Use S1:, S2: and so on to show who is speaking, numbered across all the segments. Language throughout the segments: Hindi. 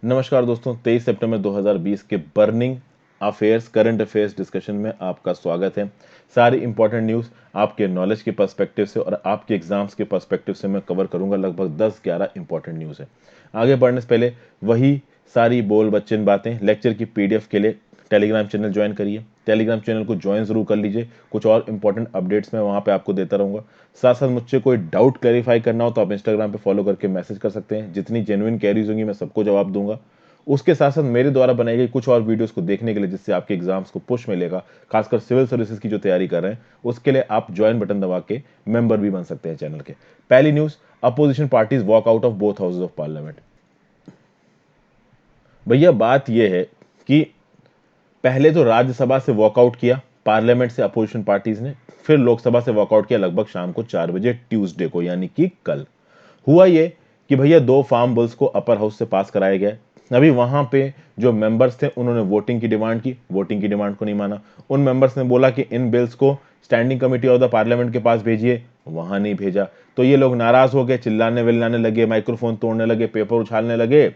S1: नमस्कार दोस्तों, 23 सितंबर 2020 के burning affairs current affairs discussion में आपका स्वागत है। सारी इंपॉर्टेंट न्यूज़ आपके नॉलेज के पर्सपेक्टिव से और आपके एग्जाम्स के पर्सपेक्टिव से मैं कवर करूंगा। लगभग 10-11 इंपॉर्टेंट न्यूज़ है। आगे बढ़ने से पहले वही सारी बोल बच्चन बातें लेक्चर की पीडीएफ के लिए टेलीग्राम चैनल ज्वाइन करिए। टेलीग्राम चैनल को ज्वाइन जरूर कर लीजिए। कुछ और इंपॉर्टेंट अपडेट्स मैं वहां पे आपको देता रहूंगा। साथ साथ मुझसे कोई डाउट क्लैरिफाई करना हो तो आप इंस्टाग्राम पे फॉलो करके मैसेज कर सकते हैं। जितनी जेन्युइन क्वेरीज होंगी मैं सबको जवाब दूंगा। उसके साथ साथ मेरे द्वारा बनाई गई कुछ और वीडियोस को देखने के लिए, जिससे आपके एग्जाम्स को पुश मिलेगा, खासकर सिविल सर्विसेज की जो तैयारी कर रहे हैं उसके लिए आप ज्वाइन बटन दबा के मेंबर भी बन सकते हैं चैनल के। पहली news, opposition parties walk out of both houses of parliament. भैया बात यह है कि पहले तो राज्यसभा से वॉकआउट किया पार्लियामेंट से अपोजिशन पार्टीज ने, फिर लोकसभा से वॉकआउट किया लगभग शाम को 4 बजे ट्यूसडे को, यानी कि कल। हुआ ये कि भैया 2 फार्म बिल्स को अपर हाउस से पास कराया गया। अभी वहां पे जो मेंबर्स थे उन्होंने वोटिंग की डिमांड की, वोटिंग की डिमांड को नहीं माना। उन मेंबर्स ने बोला कि इन बिल्स को standing committee of the parliament के पास भेजिए, वहां नहीं भेजा। तो ये लोग नाराज हो गए, चिल्लाने विल्लाने लगे, माइक्रोफोन तोड़ने लगे, पेपर उछालने लगे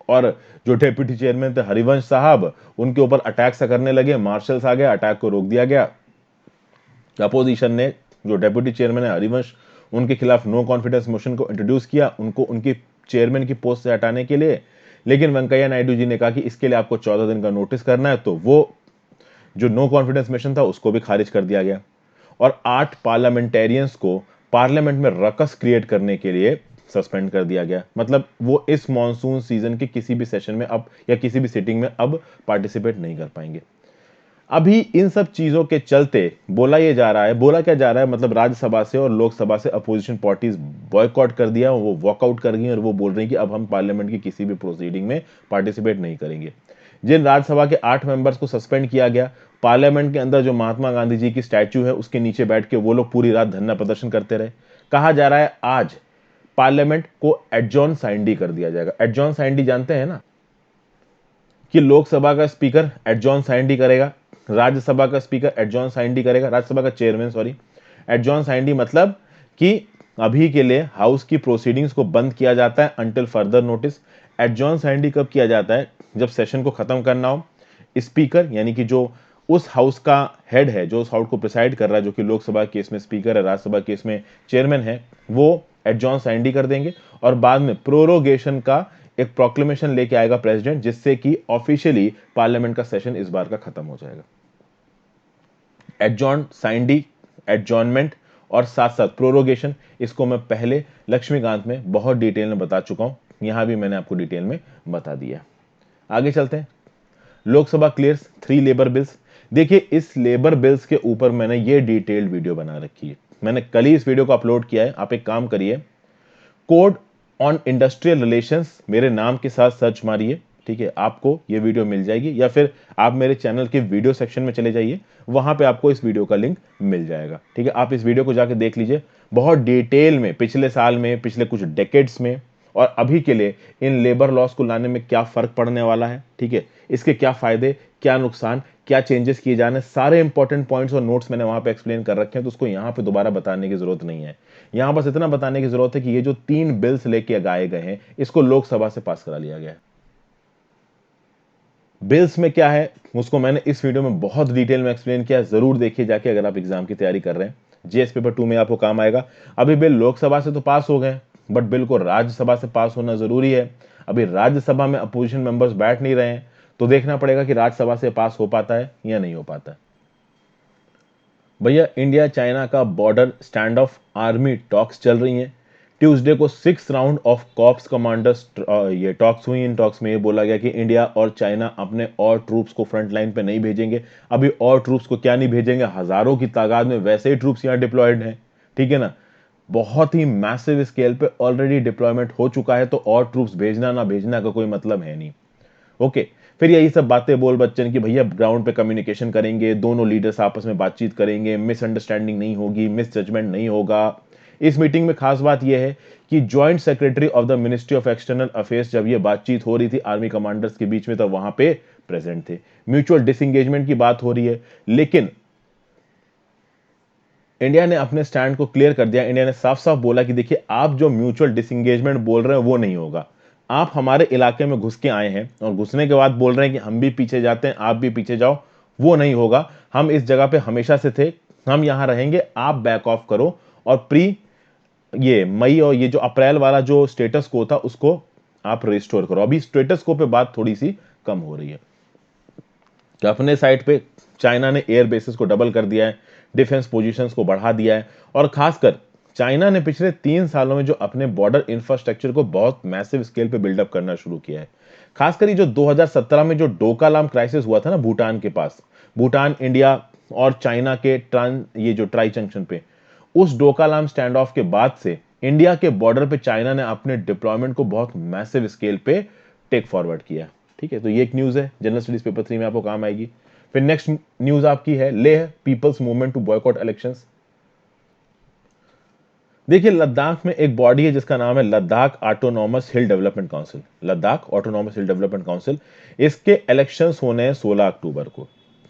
S1: और जो डेप्यूटी चेयरमैन थे हरिवंश साहब, उनके ऊपर अटैक सा करने लगे। मार्शल्स आ गए, अटैक को रोक दिया गया। अपोजिशन ने, जो डेप्यूटी चेयरमैन है हरिवंश, उनके खिलाफ नो कॉन्फिडेंस मोशन को इंट्रोड्यूस किया, उनको उनकी चेयरमैन की पोस्ट से हटाने के लिए। लेकिन वेंकैया नायडू जी ने कहा कि इसके लिए आपको 14 दिन का नोटिस करना है, तो वो जो नो कॉन्फिडेंस मोशन था उसको भी खारिज कर दिया गया। और 8 पार्लियामेंटेरियंस को पार्लियामेंट में रकस क्रिएट करने के लिए सस्पेंड कर दिया गया। मतलब वो इस मॉनसून सीजन के किसी भी सेशन में अब या किसी भी सिटिंग में अब पार्टिसिपेट नहीं कर पाएंगे। अभी इन सब चीजों के चलते बोला क्या जा रहा है, मतलब राज्यसभा से और लोकसभा से अपोजिशन पार्टीज बॉयकॉट कर दिया, वो वॉकआउट कर गई और वो बोल रही कि अब हम पार्लियामेंट की किसी भी प्रोसीडिंग में पार्टिसिपेट नहीं करेंगे। जिन राज्यसभा के 8 मेंबर्स को सस्पेंड किया गया, पार्लियामेंट के अंदर जो महात्मा गांधी जी की स्टैच्यू है उसके नीचे बैठ के वो लोग पूरी रात धरना प्रदर्शन करते रहे। कहा जा रहा है आज पार्लियामेंट को एडजॉर्न साइंडी कर दिया जाएगा। एडजॉर्न साइंडी जानते हैं ना, कि लोकसभा का स्पीकर एडजॉर्न साइंडी करेगा, राज्यसभा का स्पीकर एडजॉर्न साइंडी करेगा, राज्यसभा का चेयरमैन सॉरी। एडजॉर्न साइंडी मतलब कि अभी के लिए हाउस की प्रोसीडिंग्स को बंद किया जाता है अंटिल फर्दर नोटिस। एडजॉर्न साइंडी कब किया जाता है? जब सेशन को खत्म करना हो। स्पीकर यानी कि जो उस हाउस का हेड है, जो उस हाउस को प्रिसाइड कर रहा है, जो कि लोकसभा केस में स्पीकर है, राज्यसभा केस में चेयरमैन है, वो एडजॉर्न साइंडी कर देंगे। और बाद में प्रोरोगेशन का एक प्रोक्लेमेशन लेके आएगा प्रेसिडेंट, जिससे कि ऑफिशियली पार्लियामेंट का सेशन इस बार का खत्म हो जाएगा। एडजॉर्न साइंडी, एडजॉर्नमेंट और साथ साथ प्रोरोगेशन, इसको मैं पहले लक्ष्मीकांत में बहुत डिटेल में बता चुका हूं, यहां भी मैंने आपको डिटेल में बता दिया। आगे चलते हैं। Lok Sabha clears 3 labour bills. देखिए, इस लेबर बिल्स के ऊपर मैंने ये डिटेल्ड वीडियो बना रखी है। मैंने कल ही इस वीडियो को अपलोड किया है। आप एक काम करिए, कोड ऑन इंडस्ट्रियल रिलेशंस मेरे नाम के साथ सर्च मारिए, ठीक है, आपको ये वीडियो मिल जाएगी। या फिर आप मेरे चैनल के वीडियो सेक्शन में चले जाइए, वहां पे आपको इस वीडियो का लिंक मिल जाएगा, ठीक है। आप इस वीडियो को जाके देख लीजिए बहुत डिटेल में, पिछले साल में, पिछले कुछ डेकेड्स में और अभी के लिए इन लेबर लॉस को लाने में क्या फर्क पड़ने वाला है, ठीक है, इसके क्या फायदे, क्या नुकसान, क्या चेंजेस किए जाने, सारे इंपॉर्टेंट पॉइंट्स और नोट्स मैंने वहां पे एक्सप्लेन कर रखे हैं। तो उसको यहां पे दोबारा बताने की जरूरत नहीं है। यहां बस इतना बताने की जरूरत है कि ये जो 3 बिल्स लेके आए गए हैं, इसको लोकसभा से पास करा लिया गया है। बिल्स में क्या है उसको मैंने इस वीडियो में बहुत डिटेल में एक्सप्लेन किया, जरूर देखिए जाके अगर आप एग्जाम की तैयारी कर रहे हैं। जीएस पेपर 2 में आपको काम आएगा। अभी बिल लोकसभा से तो पास हो गए, बट बिल को राज्यसभा से पास होना जरूरी है। अभी राज्यसभा में अपोजिशन मेंबर्स बैठ नहीं रहे हैं, तो देखना पड़ेगा कि राज्यसभा से पास हो पाता है या नहीं हो पाता है। भैया, इंडिया चाइना का border stand of army talks चल रही हैं। ट्यूसडे को 6 राउंड ऑफ कॉप्स कमांडर्स ये टॉक्स हुई। इन टॉक्स में ये बोला गया कि इंडिया और चाइना अपने और ट्रूप्स को फ्रंट लाइन पे नहीं भेजेंगे। अभी और ट्रूप्स को क्या नहीं भेजेंगे, हजारों की तादाद में वैसे ही ट्रूप्स यहाँ डिप्लॉयड हैं, ठीक है ना। बहुत ही मैसिव स्केल पे ऑलरेडी डिप्लॉयमेंट हो चुका है, तो और ट्रूप्स भेजना ना भेजना का कोई मतलब है नहीं। ओके, फिर यही सब बातें बोल बच्चन की भैया ग्राउंड पे कम्युनिकेशन करेंगे, दोनों लीडर्स आपस में बातचीत करेंगे, मिसअंडरस्टैंडिंग नहीं होगी, मिस जजमेंट नहीं होगा। इस मीटिंग में खास बात यह है कि joint secretary of the ministry of external affairs, जब यह बातचीत हो रही थी आर्मी कमांडर्स के बीच में, तब वहां पे प्रेजेंट थे। म्यूचुअल डिसंगेजमेंट की बात हो रही है, लेकिन इंडिया ने अपने स्टैंड को क्लियर कर दिया। इंडिया ने साफ साफ बोला कि देखिए, आप जो म्यूचुअल डिसंगेजमेंट बोल रहे हैं वो नहीं होगा। आप हमारे इलाके में घुस के आए हैं और घुसने के बाद बोल रहे हैं कि हम भी पीछे जाते हैं, आप भी पीछे जाओ, वो नहीं होगा। हम इस जगह पे हमेशा से थे, हम यहां रहेंगे, आप बैक ऑफ करो और ये मई और ये जो अप्रैल वाला जो स्टेटस को था उसको आप रिस्टोर करो। अभी स्टेटस को पे बात थोड़ी सी कम हो रही है कि अपने साइड पे चाइना ने एयर बेसिस को डबल कर दिया है, डिफेंस पोजीशंस को बढ़ा दिया है, और खासकर चाइना ने पिछले 3 सालों में जो अपने बॉर्डर इंफ्रास्ट्रक्चर को बहुत मैसिव स्केल पे बिल्डअप करना शुरू किया है। खासकर ये जो 2017 में जो डोकालाम क्राइसिस हुआ था ना भूटान के पास, भूटान, इंडिया और चाइना के ये जो ट्राई जंक्शन पे, उस डोकालाम स्टैंड ऑफ के बाद से इंडिया के बॉर्डर पे चाइना ने अपने डिप्लॉयमेंट को बहुत मैसिव स्केल पे टेक फॉरवर्ड किया। ठीक है, तो ये एक न्यूज है, जनरल स्टडीज पेपर 3 में आपको काम आएगी। फिर नेक्स्ट न्यूज आपकी है Leh people's movement to boycott elections. देखिए, लद्दाख में एक बॉडी है जिसका नाम है Ladakh autonomous hill development council. Ladakh autonomous hill development council, इसके इलेक्शंस होने हैं 16 अक्टूबर को।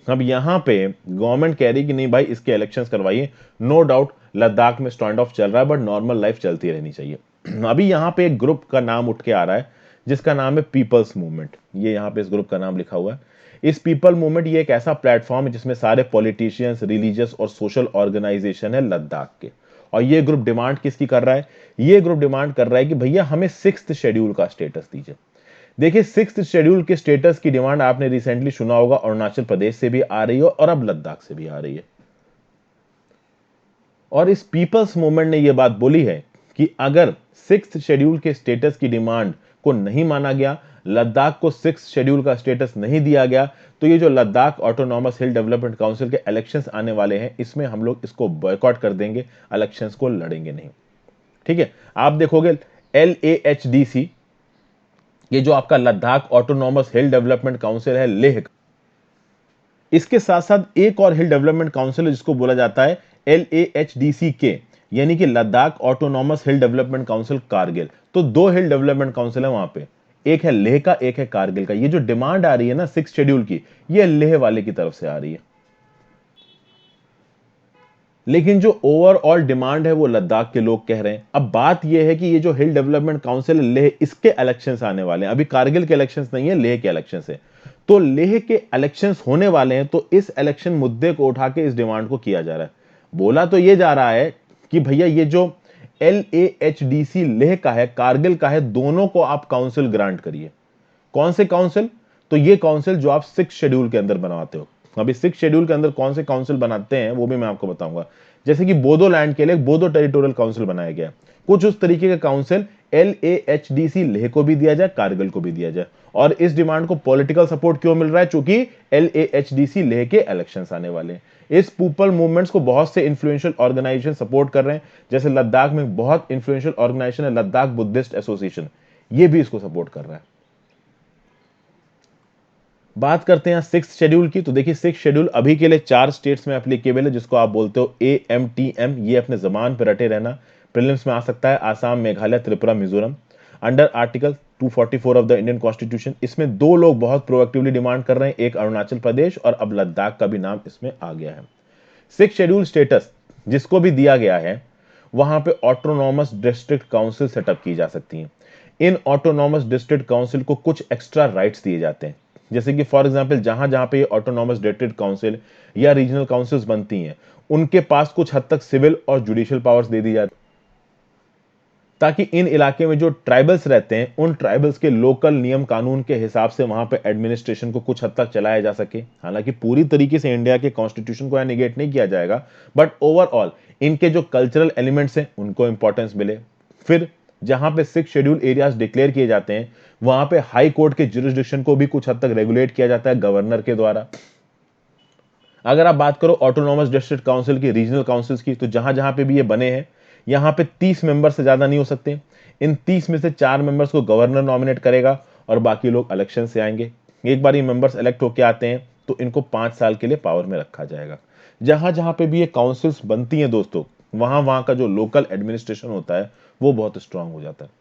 S1: अब यहां पे गवर्नमेंट कह रही कि नहीं भाई, इसके इलेक्शंस करवाइए। नो डाउट लद्दाख में स्टैंड ऑफ चल रहा है, बट नॉर्मल लाइफ चलती रहनी चाहिए। अभी यहां पे एक ग्रुप का नाम उठ के आ रहा है जिसका नाम है पीपल्स मूवमेंट। ये यहां पे इस ग्रुप का नाम लिखा हुआ है। इस पीपल मूवमेंट ये एक ऐसा प्लेटफॉर्म है जिसमें सारे पॉलिटिशियंस, रिलीजियस और सोशल ऑर्गेनाइजेशन है लद्दाख के। और ये ग्रुप डिमांड किसकी कर रहा है? ये ग्रुप डिमांड कर रहा है कि भैया हमें 6th शेड्यूल का स्टेटस दीजिए। देखिए, 6th शेड्यूल के स्टेटस की डिमांड आपने रिसेंटली सुना होगा, अरुणाचल प्रदेश से भी आ रही है और अब लद्दाख से भी आ रही है। और इस पीपल्स मूवमेंट ने यह बात बोली है कि अगर 6th शेड्यूल के स्टेटस की डिमांड को नहीं माना गया, लद्दाख को 6th शेड्यूल का स्टेटस नहीं दिया गया, तो ये जो Ladakh autonomous hill development council के इलेक्शंस आने वाले हैं, इसमें हम लोग इसको बॉयकॉट कर देंगे, इलेक्शंस को लड़ेंगे नहीं। ठीक है, आप देखोगे LAHDC, ये जो आपका Ladakh autonomous hill development council है लेह, इसके साथ साथ एक और हिल डेवलपमेंट काउंसिल है जिसको बोला जाता है LAHDCK, यानी कि Ladakh autonomous hill development council Kargil. तो दो हिल डेवलपमेंट काउंसिल है वहां पे, एक है लेह का, एक है कारगिल का। ये जो डिमांड आ रही है ना 6 शेड्यूल की, ये लेह वाले की तरफ से आ रही है, लेकिन जो ओवरऑल डिमांड है वो लद्दाख के लोग कह रहे हैं। अब बात यह है कि ये जो हिल डेवलपमेंट काउंसिल है लेह, इसके इलेक्शंस आने वाले हैं। अभी कारगिल के इलेक्शंस नहीं है, लेह के इलेक्शंस है। तो लेह के इलेक्शंस होने वाले हैं, तो इस इलेक्शन मुद्दे को उठा के इस डिमांड को किया जा रहा है। बोला तो ये जा रहा है कि भैया ये जो LAHDC लेह का है, कारगिल का है, दोनों को आप काउंसिल ग्रांट करिए। कौन से काउंसिल? तो ये काउंसिल जो आप 6 शेड्यूल के अंदर बनवाते हो। अभी 6 शेड्यूल के अंदर कौन से काउंसिल बनाते हैं वो भी मैं आपको बताऊंगा। जैसे कि बोडोलैंड के लिए बोडो टेरिटोरियल काउंसिल बनाया गया, कुछ उस तरीके का काउंसिल LAHDC लेह को भी दिया जाए, कारगिल को भी दिया जाए। और इस डिमांड को पॉलिटिकल सपोर्ट क्यों मिल रहा है? क्योंकि LAHDC लेह के इलेक्शंस आने वाले हैं। इस पीपल मूवमेंट्स को बहुत से इन्फ्लुएंशियल ऑर्गेनाइजेशन सपोर्ट कर रहे हैं। जैसे लद्दाख में बहुत इन्फ्लुएंशियल ऑर्गेनाइजेशन है लद्दाख बुद्धिस्ट एसोसिएशन, ये भी इसको सपोर्ट कर रहा है। बात करते हैं 6th शेड्यूल की, तो देखिए 6th शेड्यूल अभी के लिए 4 स्टेट्स में एप्लीकेबल है, जिसको आप बोलते हो AMTM। ये अपने जबान पर रटे रहना, प्रीलिम्स में आ सकता है, Assam, Meghalaya, Tripura, Mizoram. Under article 244 of the Indian constitution, इसमें दो लोग बहुत प्रोएक्टिवली डिमांड कर रहे हैं, एक अरुणाचल प्रदेश और अब लद्दाख का भी नाम इसमें आ गया है। 6th शेड्यूल स्टेटस जिसको भी दिया गया है, वहां पे ऑटोनॉमस डिस्ट्रिक्ट काउंसिल सेटअप की जा सकती हैं। इन ऑटोनॉमस डिस्ट्रिक्ट काउंसिल को कुछ एक्स्ट्रा राइट्स दिए जाते हैं। जैसे कि फॉर एग्जांपल जहां जहां पे ऑटोनॉमस डिस्ट्रिक्ट काउंसिल या रीजनल काउंसिल्स बनती हैं, उनके पास कुछ हद तक सिविल और जुडिशियल पावर्स दे दी जाती, ताकि इन इलाके में जो ट्राइबल्स रहते हैं, उन ट्राइबल्स के लोकल नियम कानून के हिसाब से वहां पे एडमिनिस्ट्रेशन को कुछ हद तक चलाया जा सके। हालांकि पूरी तरीके से इंडिया के कॉन्स्टिट्यूशन को निगेट नहीं किया जाएगा, बट ओवरऑल इनके जो कल्चरल एलिमेंट्स हैं उनको इंपॉर्टेंस मिले। फिर जहां पे 6 शेड्यूल एरियाज डिक्लेयर किए जाते हैं, वहां पे हाई कोर्ट के जुरिस्डिक्शन को भी कुछ हद तक रेगुलेट किया जाता है गवर्नर के द्वारा। अगर आप बात करो ऑटोनॉमस डिस्ट्रिक्ट काउंसिल की, रीजनल काउंसिल्स की, तो जहां जहां पे भी ये बने हैं, यहां पे 30 मेंबर से ज्यादा नहीं हो सकते। इन 30 में से 4 मेंबर्स को गवर्नर नॉमिनेट करेगा और बाकी लोग इलेक्शन से आएंगे। एक बार ये मेंबर्स इलेक्ट होकर आते हैं तो इनको 5 साल के लिए पावर में रखा जाएगा। जहां जहां पे भी ये काउंसिल्स बनती हैं दोस्तों, वहां वहां का जो लोकल एडमिनिस्ट्रेशन होता है वो बहुत स्ट्रांग हो जाता है।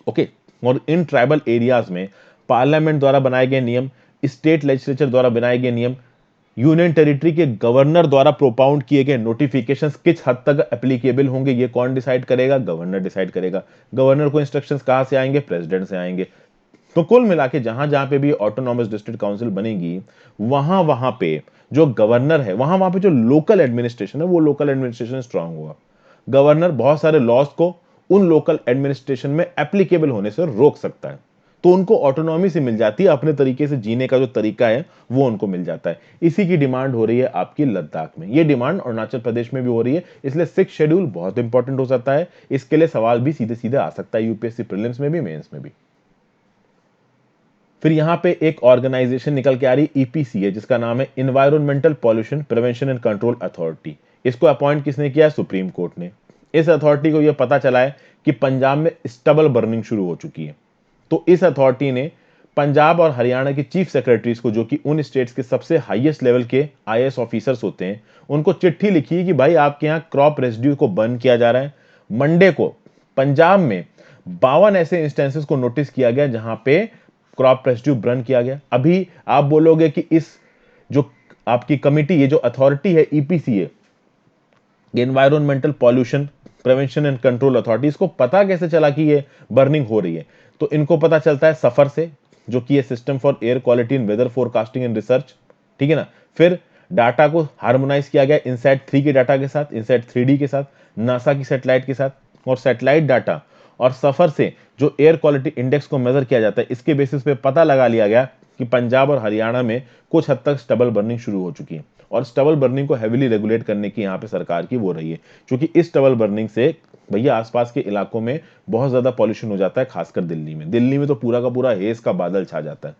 S1: ओके, और इन ट्राइबल एरियाज में पार्लियामेंट द्वारा बनाए गए नियम, स्टेट लेजिस्लेचर द्वारा बनाए गए नियम यूनियन टेरिटरी के गवर्नर द्वारा प्रोपाउंड किए गए नोटिफिकेशंस किस हद तक एप्लीकेबल होंगे, ये कौन डिसाइड करेगा? गवर्नर डिसाइड करेगा। गवर्नर को इंस्ट्रक्शंस कहां से आएंगे? प्रेसिडेंट से आएंगे। तो कुल मिला के जहां जहां पे भी ऑटोनॉमस डिस्ट्रिक्ट काउंसिल बनेगी, वहां वहां पे जो गवर्नर है, वहां वहां पे जो लोकल एडमिनिस्ट्रेशन है, वो लोकल एडमिनिस्ट्रेशन स्ट्रांग होगा। गवर्नर बहुत सारे लॉज को उन लोकल एडमिनिस्ट्रेशन में एप्लीकेबल होने से रोक सकता है, तो उनको ऑटोनॉमी से मिल जाती है, अपने तरीके से जीने का जो तरीका है वो उनको मिल जाता है। इसी की डिमांड हो रही है आपकी लद्दाख में, ये डिमांड अरुणाचल प्रदेश में भी हो रही है। इसलिए 6 शेड्यूल बहुत इंपॉर्टेंट हो सकता है। इसके लिए सवाल भी सीधे सीधे आ सकता है यूपीएससी प्रीलिम्स में भी, मेंस में भी। फिर यहां पे एक ऑर्गेनाइजेशन निकल के आ रही ईपीसी है, जिसका नाम है environmental pollution prevention and control authority. इसको अपॉइंट किसने किया? सुप्रीम कोर्ट ने। इस अथॉरिटी को यह पता चला है कि पंजाब में स्टबल बर्निंग शुरू हो चुकी है, तो इस अथॉरिटी ने पंजाब और हरियाणा के चीफ सेक्रेटरीज को, जो कि उन स्टेट्स के सबसे हाईएस्ट लेवल के आईएएस ऑफिसर्स होते हैं, उनको चिट्ठी लिखी कि भाई आपके यहां क्रॉप रेसिड्यू को बर्न किया जा रहा है। मंडे को पंजाब में 52 ऐसे इंस्टेंसेस को नोटिस किया गया जहां पे क्रॉप रेसिड्यू बर्न किया गया। अभी आप बोलोगे कि इस जो आपकी कमिटी, ये जो अथॉरिटी है ईपीसी है, environmental pollution prevention and control authority, इसको पता कैसे चला कि ये बर्निंग हो रही है? तो इनको पता चलता है सफर से, जो कि ये system for air quality and weather forecasting and research, ठीक है ना। फिर डाटा को हार्मोनाइज किया गया इनसैट 3 के डाटा के साथ, इनसैट 3D के साथ, नासा की सैटेलाइट के साथ, और सैटेलाइट डाटा और सफर से जो एयर क्वालिटी इंडेक्स को मेजर किया जाता है, इसके बेसिस पे पता लगा लिया गया कि पंजाब और हरियाणा में कुछ हद तक स्टबल बर्निंग शुरू हो चुकी है। और स्टबल बर्निंग को हेविली रेगुलेट करने की यहाँ पे सरकार की वो रही है, क्योंकि इस स्टबल बर्निंग से भैया आसपास के इलाकों में बहुत ज्यादा पॉल्यूशन हो जाता है, खासकर दिल्ली में। दिल्ली में तो पूरा का पूरा हेज का बादल छा जाता है।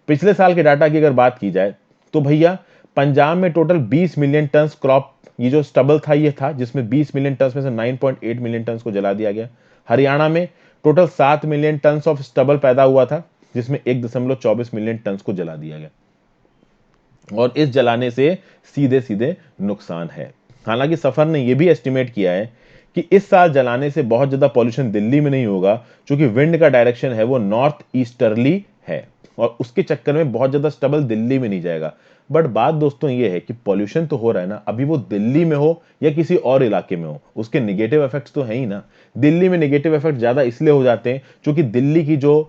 S1: पिछले साल के डाटा की अगर बात की जाए तो भैया पंजाब में टोटल 20 मिलियन टन क्रॉप, ये जो स्टबल था ये था, जिसमें 20 मिलियन टन में से 9.8 मिलियन टन को जला दिया गया। हरियाणा में total 7 million ton of stubble पैदा हुआ था, जिसमें 1.24 मिलियन टन को जला दिया गया। और इस जलाने से सीधे सीधे नुकसान है। हालांकि सफर ने यह भी एस्टिमेट किया है कि इस साल जलाने से बहुत ज्यादा पॉल्यूशन दिल्ली में नहीं होगा, क्योंकि विंड का डायरेक्शन है वो नॉर्थ ईस्टर्ली है, और उसके चक्कर में बहुत ज्यादा स्टबल दिल्ली में नहीं जाएगा। बट बात दोस्तों ये है कि पॉल्यूशन तो हो रहा है ना, अभी वो दिल्ली में हो या किसी और इलाके में हो, उसके नेगेटिव इफेक्ट्स तो है ही ना। दिल्ली में नेगेटिव इफेक्ट ज्यादा इसलिए हो जाते हैं क्योंकि दिल्ली की जो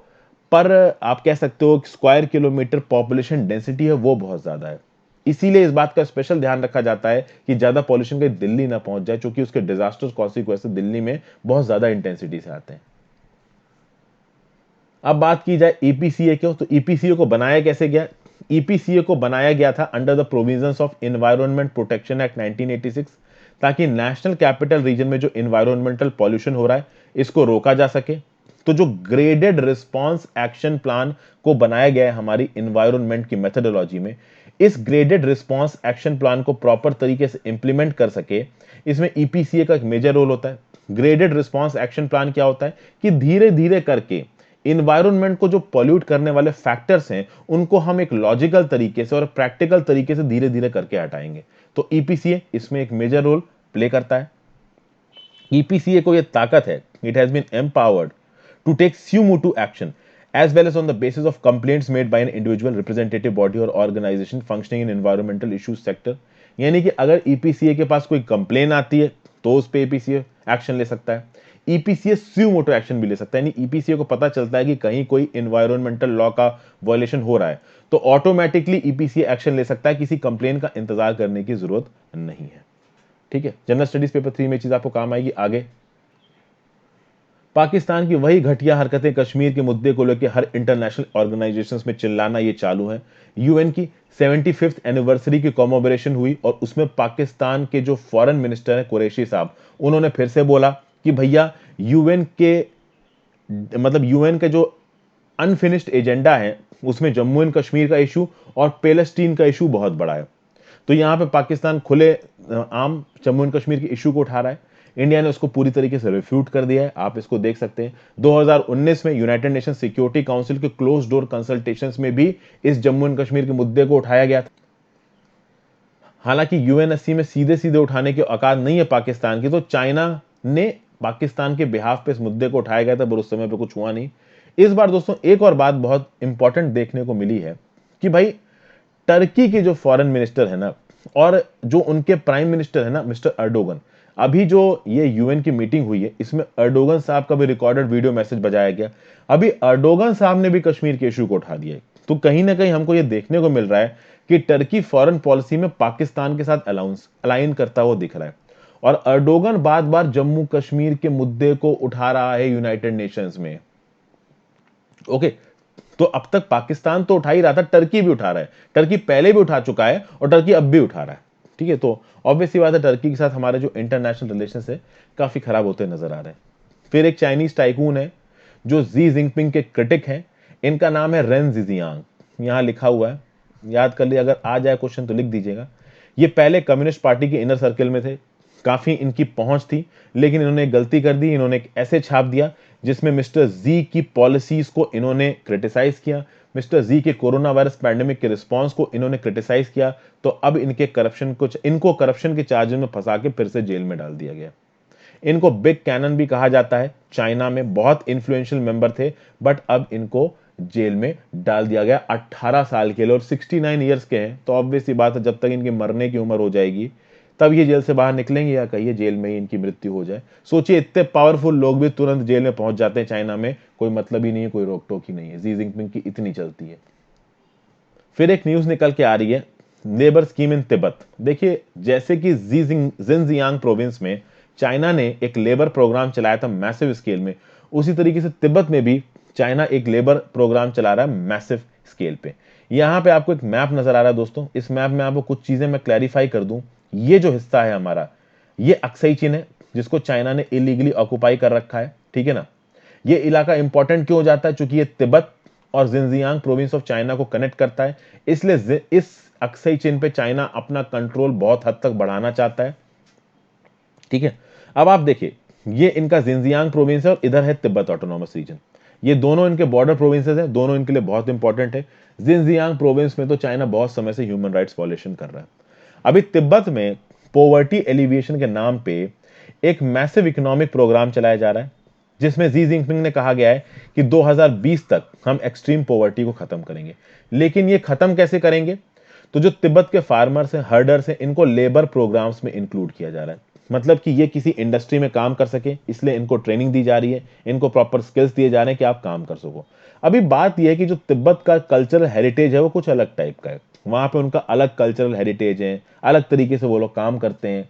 S1: पर आप कह सकते हो स्क्वायर किलोमीटर पॉपुलेशन डेंसिटी है वो बहुत ज्यादा है। इसीलिए इस बात का स्पेशल ध्यान रखा जाता है कि ज्यादा पॉल्यूशन कहीं दिल्ली ना पहुंच जाए, क्योंकि उसके डिजास्टर्स कॉन्सिक्वेंसेस दिल्ली में बहुत ज्यादा इंटेंसिटी से आते हैं। अब बात की जाए ईपीसीए क्यों, तो ईपीसीए को बनाया कैसे गया? ईपीसीए को बनाया गया था under the provisions of environment protection act 1986, ताकि नेशनल कैपिटल रीजन में जो एनवायरमेंटल पॉल्यूशन हो रहा है इसको रोका जा सके। तो जो ग्रेडेड रिस्पांस एक्शन प्लान को बनाया गया है हमारी एनवायरनमेंट की मेथोडोलॉजी में, इस ग्रेडेड रिस्पांस एक्शन प्लान को प्रॉपर तरीके से इंप्लीमेंट कर सके, इसमें ईपीसीए का एक मेजर रोल होता है। ग्रेडेड रिस्पांस एक्शन प्लान क्या होता है कि धीरे धीरे करके इन्वायरमेंट को जो पॉल्यूट करने वाले फैक्टर्स हैं उनको हम एक लॉजिकल तरीके से और प्रैक्टिकल तरीके से धीरे धीरे करके हटाएंगे। तो ईपीसीए इसमें एक मेजर रोल प्ले करता है। ईपीसीए को यह ताकत है, it has been empowered to take sumo action as well as on the basis of complaints made by an individual representative body or organization functioning in environmental issues sector। यानी कि अगर ईपीसीए के पास कोई कंप्लेन आती है तो उस पे ईपीसीए एक्शन ले सकता है। ईपीसीए सुमोटो एक्शन भी ले सकता है, यानी ईपीसीए को पता चलता है कि कहीं कोई एनवायरमेंटल लॉ का वायलेशन हो रहा है तो ऑटोमेटिकली ईपीसीए एक्शन ले सकता है, किसी कंप्लेन का इंतजार करने की जरूरत नहीं है। ठीक है, जनरल स्टडीज पेपर 3 में चीज आपको काम आएगी। आगे पाकिस्तान की वही घटिया हरकतें कश्मीर के मुद्दे को लेकर हर इंटरनेशनल ऑर्गेनाइजेशंस में चिल्लाना ये चालू है। यूएन की 75th एनिवर्सरी की कॉमेमोरेशन हुई और उसमें पाकिस्तान के जो फॉरेन मिनिस्टर हैं कुरैशी साहब, उन्होंने फिर से बोला कि भैया यूएन के यूएन के जो अनफिनिश्ड एजेंडा है उसमें जम्मू एंड कश्मीर का इशू और पैलेस्टीन का इशू बहुत बड़ा है। तो यहां पे पाकिस्तान खुले आम जम्मू एंड कश्मीर के इशू को उठा रहा है। इंडिया ने उसको पूरी तरीके से रिफ्यूट कर दिया है, आप इसको देख सकते हैं। 2019 में यूनाइटेड नेशन सिक्योरिटी काउंसिल के क्लोज डोर कंसल्टेशंस में भी इस जम्मू एंड कश्मीर के मुद्दे को उठाया गया था। हालांकि यूएनएससी में सीधे सीधे उठाने की औकात नहीं है पाकिस्तान की, तो चाइना ने पाकिस्तान के बिहाफ पे इस मुद्दे को उठाया गया था, पर उस समय पे कुछ हुआ नहीं। इस बार दोस्तों एक और बात बहुत इंपॉर्टेंट देखने को मिली है कि भाई टर्की के जो फॉरेन मिनिस्टर है ना, और जो उनके प्राइम मिनिस्टर है ना मिस्टर अर्डोगन, अभी जो ये यूएन की मीटिंग हुई है इसमें अर्डोगन साहब का भी रिकॉर्डेड वीडियो मैसेज बजाया गया। अभी अर्डोगन साहब ने भी कश्मीर के इशू को उठा दिया है। तो कहीं ना कहीं हमको ये देखने को मिल रहा है कि टर्की फॉरेन पॉलिसी में पाकिस्तान के साथ अलाइन करता हुआ दिख रहा है, और अर्डोगन बार बार जम्मू कश्मीर के मुद्दे को उठा रहा है यूनाइटेड नेशंस में। ओके, तो अब तक पाकिस्तान तो उठा ही रहा था, टर्की भी उठा रहा है। टर्की पहले भी उठा चुका है और टर्की अब भी उठा रहा है। ठीक है, तो ऑब्वियसली बात है टर्की के साथ हमारे जो इंटरनेशनल रिलेशन है काफी खराब होते नजर आ रहे हैं। फिर एक चाइनीज टाइकून है जो जी जिनपिंग के क्रिटिक हैं, इनका नाम है रेन जिजियांग। यहां लिखा हुआ है, याद कर लिए, अगर आ जाए क्वेश्चन तो लिख दीजिएगा। ये पहले कम्युनिस्ट पार्टी के इनर सर्कल में थे, काफी इनकी पहुंच थी, लेकिन इन्होंने एक गलती कर दी। इन्होंने एक ऐसे छाप दिया जिसमें मिस्टर जी की पॉलिसीज को इन्होंने क्रिटिसाइज किया, मिस्टर जी के कोरोना वायरस पैंडेमिक के रिस्पांस को इन्होंने क्रिटिसाइज किया। तो अब इनको करप्शन के चार्ज में फंसा के फिर से जेल में डाल दिया गया। इनको बिग कैनन भी कहा जाता है, चाइना में बहुत इन्फ्लुएंशियल मेंबर थे, बट अब इनको जेल में डाल दिया गया 18 साल के लिए, और 69 ईयर्स के हैं। तो ऑब्वियसली बात है जब तक इनकी मरने की उम्र हो जाएगी तब ये जेल से बाहर निकलेंगे, या कहिए जेल में ही इनकी मृत्यु हो जाए। सोचिए, इतने पावरफुल लोग भी तुरंत जेल में पहुंच जाते हैं चाइना में, कोई मतलब ही नहीं है, कोई रोक टोक ही नहीं है। जी जिनपिंग की इतनी चलती है। फिर एक न्यूज निकल के आ रही है, लेबर स्कीम इन तिब्बत। देखिए, जैसे कि जिनजियांग प्रोविंस में चाइना ने एक लेबर प्रोग्राम चलाया था मैसिव स्केल में, उसी तरीके से तिब्बत में भी चाइना एक लेबर प्रोग्राम चला रहा है मैसिव स्केल पे। यहां पे आपको एक मैप नजर आ रहा है दोस्तों, इस मैप में आपको कुछ चीजें मैं क्लैरिफाई कर दूं। ये जो हिस्सा है हमारा, ये अक्साई चीन है जिसको चाइना ने इलीगली ऑक्युपाई कर रखा है। ठीक है ना, ये इलाका इंपॉर्टेंट क्यों हो जाता है? क्योंकि ये तिब्बत और जिनजियांग प्रोविंस ऑफ चाइना को कनेक्ट करता है, इसलिए इस अक्साई चीन पे चाइना अपना कंट्रोल बहुत हद तक बढ़ाना चाहता है। ठीक है, अब आप देखिए, ये इनका जिनजियांग प्रोविंस है और इधर है तिब्बत ऑटोनॉमस रीजन। ये दोनों इनके बॉर्डर प्रोविंसेस हैं, दोनों इनके लिए बहुत इंपॉर्टेंट है। जिनजियांग प्रोविंस में तो चाइना बहुत समय से ह्यूमन राइट्स वायलेशन कर रहा है। अभी तिब्बत में पॉवर्टी एलिविएशन के नाम पे एक मैसिव इकोनॉमिक प्रोग्राम चलाया जा रहा है, जिसमें जी जिनपिंग ने कहा गया है कि 2020 तक हम एक्सट्रीम पॉवर्टी को खत्म करेंगे। लेकिन ये खत्म कैसे करेंगे? तो जो तिब्बत के फार्मर्स हैं, हर्डर्स हैं, इनको लेबर प्रोग्राम्स में इंक्लूड किया जा रहा है। मतलब कि ये किसी इंडस्ट्री में काम कर सके, इसलिए इनको ट्रेनिंग दी जा रही है, इनको प्रॉपर स्किल्स दिए जा रहे हैं कि आप काम कर सको। अभी बात यह है कि जो तिब्बत का कल्चरल हेरिटेज है वो कुछ अलग टाइप का है। वहां पे उनका अलग कल्चरल हेरिटेज है, अलग तरीके से वो लोग काम करते हैं।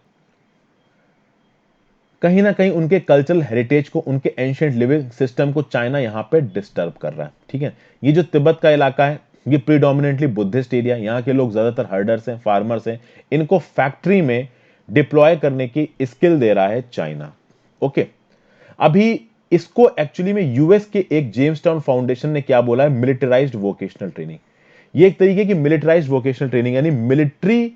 S1: कहीं ना कहीं उनके कल्चरल हेरिटेज को, उनके एंशिएंट लिविंग सिस्टम को चाइना यहां पे डिस्टर्ब कर रहा है। ठीक है, ये जो तिब्बत का इलाका है ये प्रीडोमिनेंटली बुद्धिस्ट एरिया, यहाँ के लोग ज्यादातर हर्डर्स हैं, फार्मर्स हैं। इनको फैक्ट्री में डिप्लॉय करने की स्किल दे रहा है चाइना। ओके, अभी इसको एक्चुअली में यूएस के एक जेम्स टाउन फाउंडेशन ने क्या बोला है, मिलिटराइज्ड वोकेशनल ट्रेनिंग। ये एक तरीके की मिलिटराइज्ड वोकेशनल ट्रेनिंग, यानी मिलिट्री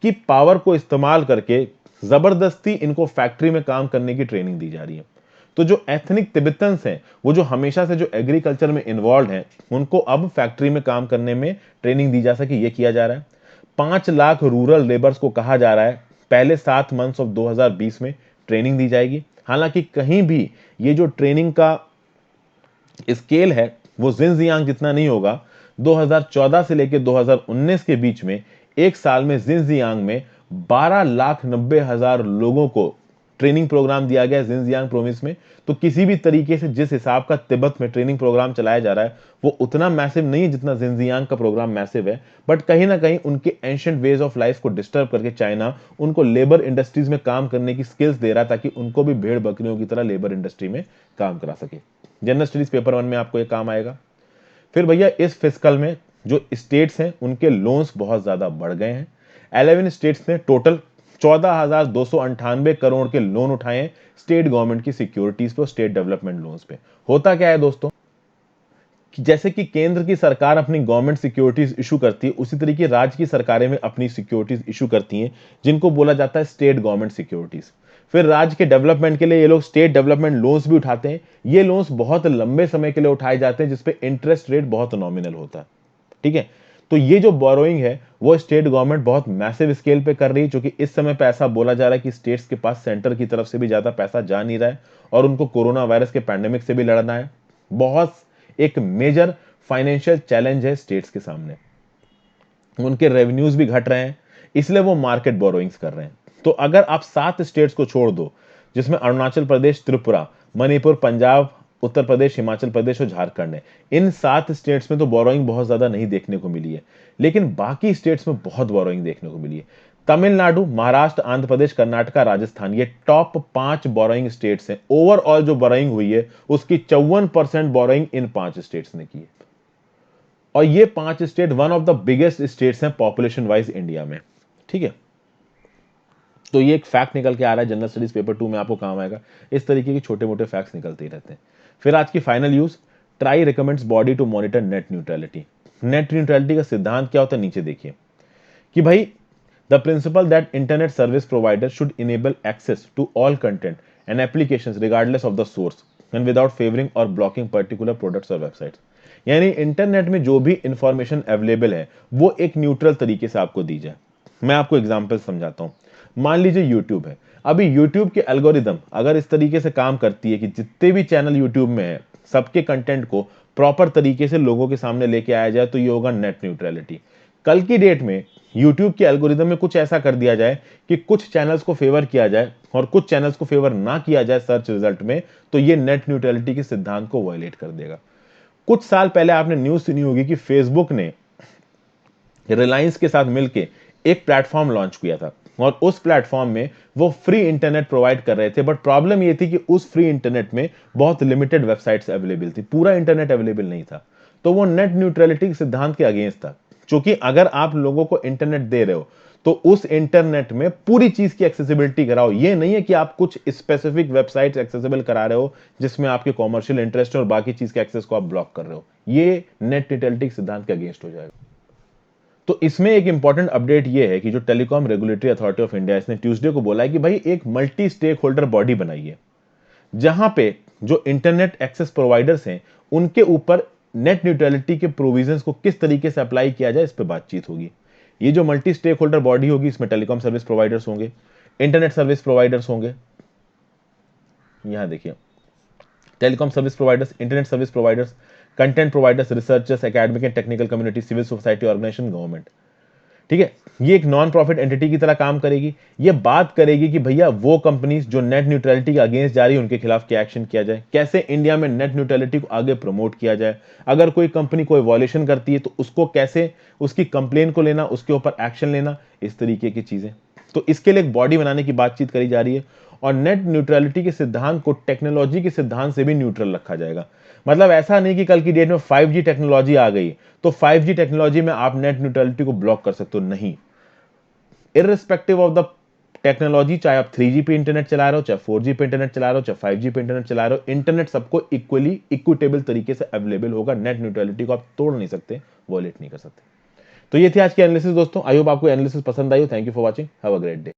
S1: की पावर को इस्तेमाल करके जबरदस्ती इनको फैक्ट्री में काम करने की ट्रेनिंग दी जा रही है। तो जो एथनिक तिब्बतन्स हैं, वो जो हमेशा से जो एग्रीकल्चर में इन्वॉल्व हैं, उनको अब फैक्ट्री में काम करने में ट्रेनिंग दी जा सके, ये किया जा रहा है। 5 लाख रूरल लेबर्स को कहा जा रहा है पहले 7 मंथ्स ऑफ 2020 में ट्रेनिंग दी जाएगी। हालांकि कहीं भी ये जो ट्रेनिंग का स्केल है वो जिनजियांग जितना नहीं होगा। 2014 से लेकर 2019 के बीच में एक साल में जिनजियांग में 12,90,000 लोगों को ट्रेनिंग प्रोग्राम दिया गया जिनजियांग प्रोविंस में। तो किसी भी तरीके से जिस हिसाब का तिब्बत में ट्रेनिंग प्रोग्राम चलाया जा रहा है वो उतना मैसिव नहीं है जितना जिनजियांग का प्रोग्राम मैसिव है। बट कहीं ना कहीं उनके एंशिएंट वेज ऑफ लाइफ को डिस्टर्ब करके चाइना उनको लेबर इंडस्ट्रीज में काम करने की स्किल्स दे रहा है, ताकि उनको भी भेड़ बकरियों की तरह लेबर इंडस्ट्री में काम करा सके। जनरल स्टडीज पेपर 1 में आपको ये काम आएगा। फिर भैया इस फिस्कल में जो स्टेट्स हैं उनके लोन्स बहुत ज्यादा बढ़ गए हैं। 11 स्टेट्स ने टोटल 14,298 करोड़ के लोन उठाए हैं स्टेट गवर्नमेंट की सिक्योरिटीज पे, स्टेट डेवलपमेंट लोन्स पे। होता क्या है दोस्तों कि जैसे कि केंद्र की सरकार अपनी गवर्नमेंट सिक्योरिटीज इशू करती है, उसी तरीके राज्य की सरकारें में अपनी सिक्योरिटीज इशू करती हैं, जिनको बोला जाता है स्टेट गवर्नमेंट सिक्योरिटीज। फिर राज्य के डेवलपमेंट के लिए ये लोग स्टेट डेवलपमेंट लोन्स भी उठाते हैं। ये लोन्स बहुत लंबे समय के लिए उठाए जाते हैं, जिसपे इंटरेस्ट रेट बहुत नॉमिनल होता है। ठीक है, तो ये जो बोरोइंग है वो स्टेट गवर्नमेंट बहुत मैसिव स्केल पे कर रही है, क्योंकि इस समय पे ऐसा बोला जा रहा है कि स्टेट्स के पास सेंटर की तरफ से भी ज्यादा पैसा जा नहीं रहा है, और उनको कोरोना वायरस के पैंडेमिक से भी लड़ना है। बहुत एक मेजर फाइनेंशियल चैलेंज है स्टेट्स के सामने। उनके रेवेन्यूज भी घट रहे हैं, इसलिए वो मार्केट बोरोइंग्स कर रहे हैं। तो अगर आप 7 स्टेट्स को छोड़ दो, जिसमें अरुणाचल प्रदेश, त्रिपुरा, मणिपुर, पंजाब, उत्तर प्रदेश, हिमाचल प्रदेश और झारखंड है, इन 7 स्टेट्स में तो बोरोइंग बहुत ज्यादा नहीं देखने को मिली है, लेकिन बाकी स्टेट्स में बहुत बोरोइंग देखने को मिली है। तमिलनाडु, महाराष्ट्र, आंध्र प्रदेश, कर्नाटका, राजस्थान, ये टॉप 5 बोरोइंग स्टेट्स हैं। ओवरऑल जो बोरोइंग हुई है उसकी 54% बोरोइंग इन 5 स्टेट्स ने की है। और ये 5 state one of the biggest states हैं पॉपुलेशन वाइज इंडिया में। ठीक है, तो ये एक फैक्ट निकल के आ रहा है, जनरल स्टडीज पेपर 2 में आपको काम आएगा। इस तरीके के छोटे मोटे फैक्ट्स निकलते ही रहते हैं। फिर आज की final news, TRAI recommends body to monitor net neutrality. Net neutrality का सिद्धांत क्या होता है, नीचे देखिए कि भाई the principle that internet service provider should enable access to all content and applications regardless of the source and without favouring और ब्लॉकिंग पर्टिकुलर प्रोडक्ट्स और वेबसाइट्स। यानी इंटरनेट में जो भी इंफॉर्मेशन अवेलेबल है वो एक न्यूट्रल तरीके से आपको दी जाए। मैं आपको एग्जांपल समझाता हूं। मान लीजिए यूट्यूब है, अभी यूट्यूब के एल्गोरिदम अगर इस तरीके से काम करती है कि जितने भी चैनल यूट्यूब में है सबके कंटेंट को प्रॉपर तरीके से लोगों के सामने लेके आया जाए, तो ये होगा नेट न्यूट्रलिटी। कल की डेट में यूट्यूब के एल्गोरिदम में कुछ ऐसा कर दिया जाए कि कुछ चैनल्स को फेवर किया जाए और कुछ चैनल्स को फेवर ना किया जाए सर्च रिजल्ट में, तो ये नेट न्यूट्रलिटी के सिद्धांत को वायलेट कर देगा। कुछ साल पहले आपने न्यूज सुनी होगी कि फेसबुक ने रिलायंस के साथ मिलकर एक प्लेटफॉर्म लॉन्च किया था और उस प्लेटफॉर्म में वो फ्री इंटरनेट प्रोवाइड कर रहे थे, बट प्रॉब्लम ये थी कि उस फ्री इंटरनेट में बहुत लिमिटेड वेबसाइट्स अवेलेबल थी, पूरा इंटरनेट अवेलेबल नहीं था। तो वो नेट न्यूट्रलिटी के सिद्धांत के अगेंस्ट था, क्योंकि अगर आप लोगों को इंटरनेट दे रहे हो तो उस इंटरनेट में पूरी चीज की एक्सेसिबिलिटी कराओ। ये नहीं है कि आप कुछ स्पेसिफिक वेबसाइट्स एक्सेसिबल करा रहे हो जिसमें आपके कॉमर्शियल इंटरेस्ट और बाकी चीज के एक्सेस को आप ब्लॉक कर रहे हो। ये नेट न्यूट्रलिटी के सिद्धांत के अगेंस्ट हो जाएगा। तो इसमें एक इंपॉर्टेंट अपडेट ये है कि जो telecom regulatory authority of India, इसने ट्यूसडे को बोला है कि भाई एक मल्टी स्टेक होल्डर बॉडी बनाइए जहां पे जो इंटरनेट एक्सेस प्रोवाइडर्स हैं उनके ऊपर नेट न्यूट्रलिटी के प्रोविजंस को किस तरीके से अप्लाई किया जाए, इस पर बातचीत होगी। ये जो मल्टी स्टेक होल्डर बॉडी होगी इसमें टेलीकॉम सर्विस प्रोवाइडर्स होंगे, इंटरनेट सर्विस प्रोवाइडर्स होंगे, यहां देखिए telecom service providers, internet service providers, content providers, researchers, academic and technical community, civil society organization, government. ठीक है, ये एक नॉन प्रॉफिट एंटिटी की तरह काम करेगी। ये बात करेगी कि भैया वो कंपनीज जो नेट न्यूट्रलिटी के अगेंस्ट जा रही है उनके खिलाफ क्या एक्शन किया जाए, कैसे इंडिया में नेट न्यूट्रलिटी को आगे प्रमोट किया जाए, अगर कोई कंपनी कोई वॉयलेशन करती है तो उसको कैसे उसकी कंप्लेन को लेना, उसके ऊपर एक्शन लेना, इस तरीके की चीजें। तो इसके लिए एक बॉडी बनाने की बातचीत करी जा रही है और नेट न्यूट्रलिटी के सिद्धांत को टेक्नोलॉजी के सिद्धांत से भी न्यूट्रल रखा जाएगा। मतलब ऐसा नहीं कि कल की डेट में 5G टेक्नोलॉजी आ गई तो 5G टेक्नोलॉजी में आप नेट न्यूट्रलिटी को ब्लॉक कर सकते हो, नहीं। इररिस्पेक्टिव ऑफ द टेक्नोलॉजी, चाहे आप 3G पे इंटरनेट चला रहे हो, चाहे 4G पे इंटरनेट चला रहे हो, चाहे 5G पे इंटरनेट चला रहे हो, इंटरनेट सबको इक्वली इक्विटेबल तरीके से अवेलेबल होगा। नेट न्यूट्रलिटी को आप तोड़ नहीं सकते, वॉलेट नहीं कर सकते। तो ये थी आज की एनालिसिस दोस्तों। आई होप आपको एनालिसिस पसंद आई हो। Thank you for watching, have a great day.